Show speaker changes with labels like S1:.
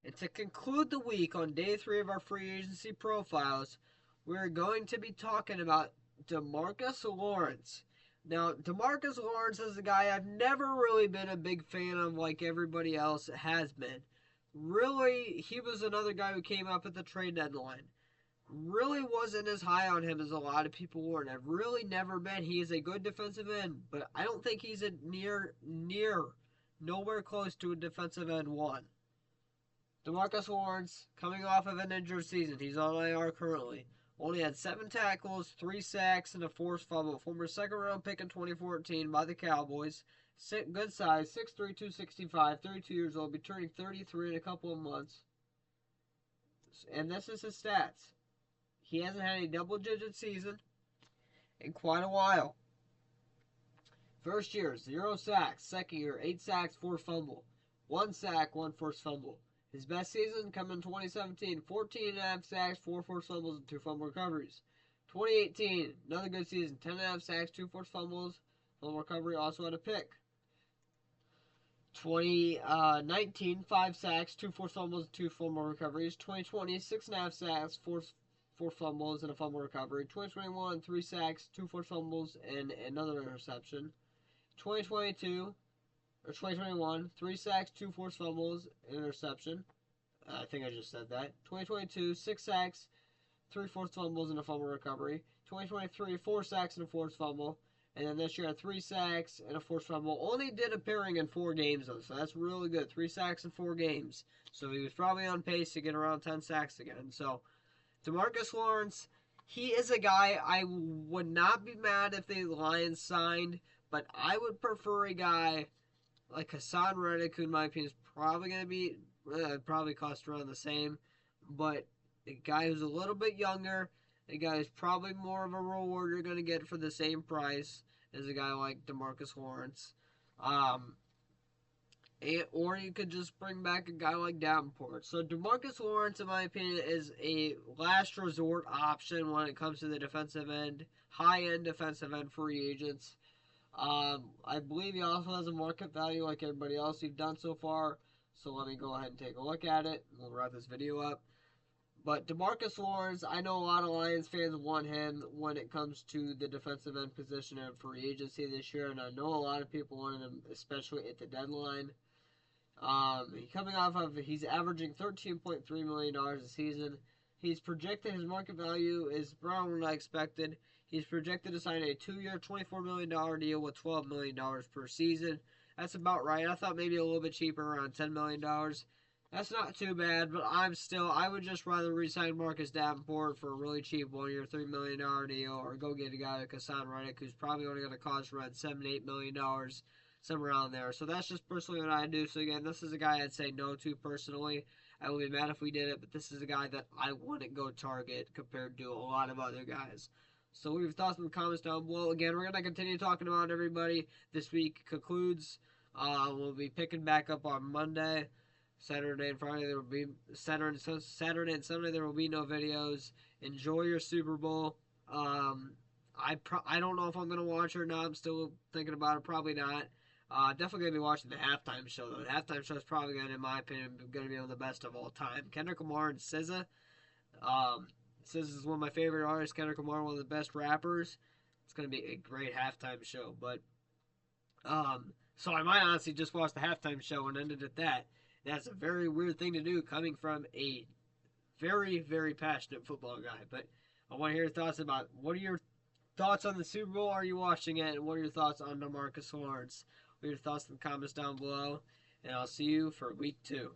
S1: And to conclude the week on day 3 of our free agency profiles, we're going to be talking about Demarcus Lawrence. Now, Demarcus Lawrence is a guy I've never really been a big fan of like everybody else has been. Really, he was another guy who came up at the trade deadline. Really wasn't as high on him as a lot of people were, and I've really never been. He is a good defensive end, but I don't think he's a nowhere close to a defensive end one. Demarcus Lawrence, coming off of an injured season, he's on IR currently. Only had 7 tackles, 3 sacks, and a forced fumble. Former second round pick in 2014 by the Cowboys. Good size, 6'3", 265, 32 years old, be turning 33 in a couple of months. And this is his stats. He hasn't had a double-digit season in quite a while. First year, 0 sacks. Second year, 8 sacks, 4 fumble. 1 sack, 1 forced fumble. His best season come in 2017, 14.5 sacks, 4 forced fumbles, and 2 fumble recoveries. 2018, another good season, 10.5 sacks, 2 forced fumbles, fumble recovery, also had a pick. 2019, 5 sacks, 2 forced fumbles, 2 fumble recoveries. 2020, 6.5 sacks, 4 fumbles, and a fumble recovery. 2021, 3 sacks, 2 forced fumbles, and another interception. 2022, or 2021, 3 sacks, 2 forced fumbles, an interception. I think I just said that. 2022, 6 sacks, 3 forced fumbles, and a fumble recovery. 2023, 4 sacks and a forced fumble. And then this year, 3 sacks and a forced fumble. Only did appearing in 4 games, though, so that's really good. 3 sacks in 4 games. So he was probably on pace to get around 10 sacks again. So, Demarcus Lawrence, he is a guy I would not be mad if the Lions signed, but I would prefer a guy like Hassan Reddick, who in my opinion is probably going to be, probably cost around the same, but a guy who's a little bit younger, a guy who's probably more of a reward you're going to get for the same price as a guy like Demarcus Lawrence. Or you could just bring back a guy like Davenport. So Demarcus Lawrence, in my opinion, is a last resort option when it comes to the defensive end, high-end defensive end free agents. I believe he also has a market value like everybody else we've done so far. So let me go ahead and take a look at it. We'll wrap this video up. But Demarcus Lawrence, I know a lot of Lions fans want him when it comes to the defensive end position in free agency this year, and I know a lot of people wanted him, especially at the deadline. He's averaging $13.3 million a season. He's projected, his market value is around what I expected. He's projected to sign a 2-year, $24 million deal with $12 million per season. That's about right. I thought maybe a little bit cheaper, around $10 million. That's not too bad, but I would just rather re-sign Marcus Davenport for a really cheap 1-year, $3 million deal, or go get a guy like Hassan Reddick, who's probably only going to cost around $7, $8 million, somewhere around there. So that's just personally what I do. So again, this is a guy I'd say no to personally. I would be mad if we did it, but this is a guy that I wouldn't go target compared to a lot of other guys. So leave your thoughts in the comments down below. Again, we're going to continue talking about everybody. This week concludes. We'll be picking back up on Monday. Saturday and Friday there will be Saturday and Sunday there will be no videos. Enjoy your Super Bowl. I don't know if I'm gonna watch it or not. I'm still thinking about it. Probably not. Definitely gonna be watching the halftime show though. The halftime show is probably gonna, in my opinion, gonna be one of the best of all time. Kendrick Lamar and SZA. SZA is one of my favorite artists. Kendrick Lamar, one of the best rappers. It's gonna be a great halftime show. But so I might honestly just watch the halftime show and end it at that. That's a very weird thing to do coming from a very, very passionate football guy. But I want to hear your thoughts about what are your thoughts on the Super Bowl? Are you watching it? And what are your thoughts on Demarcus Lawrence? What are your thoughts in the comments down below? And I'll see you for week 2.